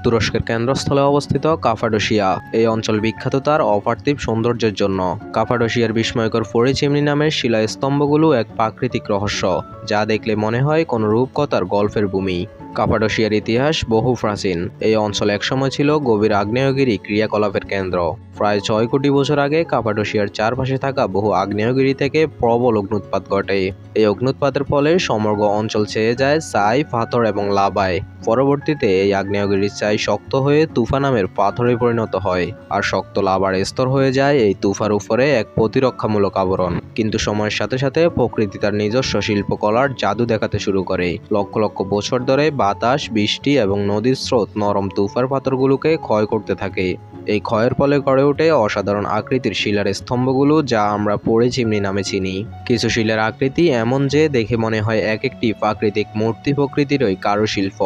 তুরস্কের কেন্দ্রস্থলে অবস্থিত কাপাডোসিয়া। এই অঞ্চল বিখ্যাত তার অপার্থিব সৌন্দর্যের জন্য। কাপাডোসিয়ার বিস্ময়কর পরিচিমনি নামের শিলাস্তম্ভগুলো এক প্রাকৃতিক রহস্য, যা দেখলে মনে হয় কোনো রূপকথার গল্পের ভূমি। কাপাডোসিয়ার ইতিহাস বহু প্রাচীন। এই অঞ্চল একসময় ছিল গভীর আগ্নেয়গিরি ক্রিয়াকলাপের কেন্দ্র। প্রায় 6 কোটি বছর আগে কাপাডোসিয়ার চারপাশে থাকা বহু আগ্নেয়গিরি থেকে প্রবল অগ্নুৎপাত ঘটে। এই অগ্নুৎপাতের ফলে সমগ্র অঞ্চল ছেয়ে যায় ছাই, পাথর এবং লাভায়। পরবর্তীতে এই আগ্নেয়গিরির ছাই শক্ত হয়ে তুফা নামের পাথরে পরিণত হয়, আর শক্ত লাভার স্তর হয়ে যায় এই তুফার উপরে এক প্রতিরক্ষামূলক আবরণ। কিন্তু সময়ের সাথে সাথে প্রকৃতি তার নিজস্ব শিল্পকলার জাদু দেখাতে শুরু করে। লক্ষ লক্ষ বছর ধরে বাতাস, বৃষ্টি এবং নদীর স্রোত নরম তুফার পাথরগুলোকে ক্ষয় করতে থাকে। এই ক্ষয়ের ফলে গড়ে ওঠে অসাধারণ আকৃতির শিলার স্তম্ভগুলো, যা আমরা পরিচিমনি নামে চিনি। কিছু শিলার আকৃতি এমন যে দেখে মনে হয় এক একটি প্রাকৃতিক মূর্তি প্রকৃতিরই কারুশিল্প,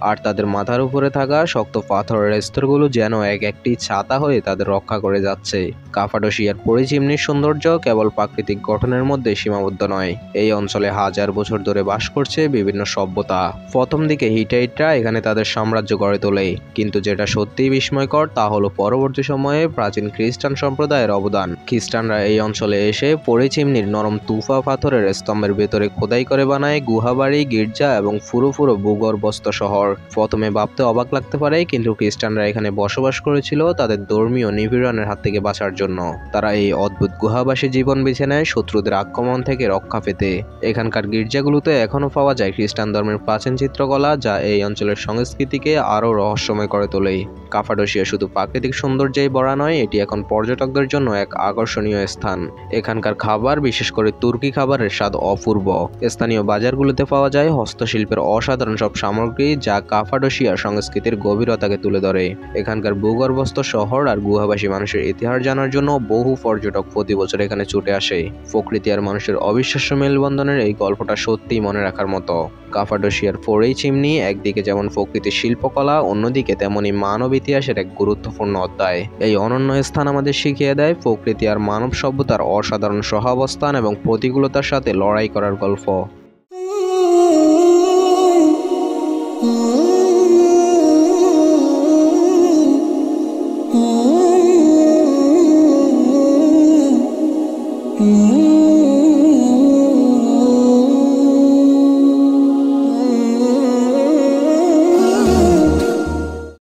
আর তাদের মাথার উপরে থাকা শক্ত পাথরের স্তরগুলো যেন এক একটি ছাতা হয়ে তাদের রক্ষা করে যাচ্ছে। কাপাডোসিয়ার পরিচিমনির সৌন্দর্য কেবল প্রাকৃতিক গঠনের মধ্যে সীমাবদ্ধ নয়। এই অঞ্চলে হাজার বছর ধরে বাস করছে বিভিন্ন সভ্যতা। প্রথম দিকে হিটাইটরা এখানে তাদের সাম্রাজ্য গড়ে তোলে, কিন্তু যেটা সত্যিই বিস্ময়কর তা হলো পরবর্তী সময়ে প্রাচীন খ্রিস্টান সম্প্রদায়ের অবদান। খ্রিস্টানরা এই অঞ্চলে এসে পরিচিমনির নরম তুফা পাথরের স্তম্ভের ভেতরে খোদাই করে বানায় গুহাবাড়ি, গির্জা এবং ফুরো ভূগর্ভস্থ শহর। প্রথমে ভাবতে অবাক লাগতে পারে, কিন্তু খ্রিস্টানরা এখানে বসবাস করেছিল তাদের ধর্মীয় নিপীড়নের হাত থেকে বাঁচার জন্য। তারা এই অদ্ভুত গুহাবাসী জীবন বেছে নেয় শত্রুদের আক্রমণ থেকে রক্ষা পেতে। এখানকার গির্জাগুলোতে এখনও পাওয়া যায় খ্রিস্টান ধর্মের প্রাচীন চিত্রকলা, যা এই অঞ্চলের সংস্কৃতিকে আরও রহস্যময় করে তোলে। কাপাডোসিয়া শুধু প্রাকৃতিক সৌন্দর্যেই ভরা নয়, এটি এখন পর্যটকদের জন্য এক আকর্ষণীয় স্থান। এখানকার খাবার, বিশেষ করে তুর্কি খাবারের স্বাদ অপূর্ব। স্থানীয় বাজারগুলোতে পাওয়া যায় হস্তশিল্পের অসাধারণ সব সামগ্রী, যা কাপাডোসিয়ার সংস্কৃতির গভীরতাকে তুলে ধরে। এখানকার ভূগর্ভস্থ শহর আর গুহাবাসী মানুষের ইতিহাস জানার জন্য বহু পর্যটক প্রতি বছর এখানে ছুটে আসে। প্রকৃতি আর মানুষের অবিশ্বাস্য মেলবন্ধনের এই গল্পটা সত্যিই মনে রাখার মতো। কাপাডোসিয়ার পরিচিমনি একদিকে যেমন প্রকৃতির শিল্পকলা, অন্যদিকে তেমনি মানব ইতিহাসের এক গুরুত্বপূর্ণ অধ্যায়। এই অনন্য স্থান আমাদের শিখিয়ে দেয় প্রকৃতি আর মানব সভ্যতার অসাধারণ সহাবস্থান এবং প্রতিকূলতার সাথে লড়াই করার গল্প।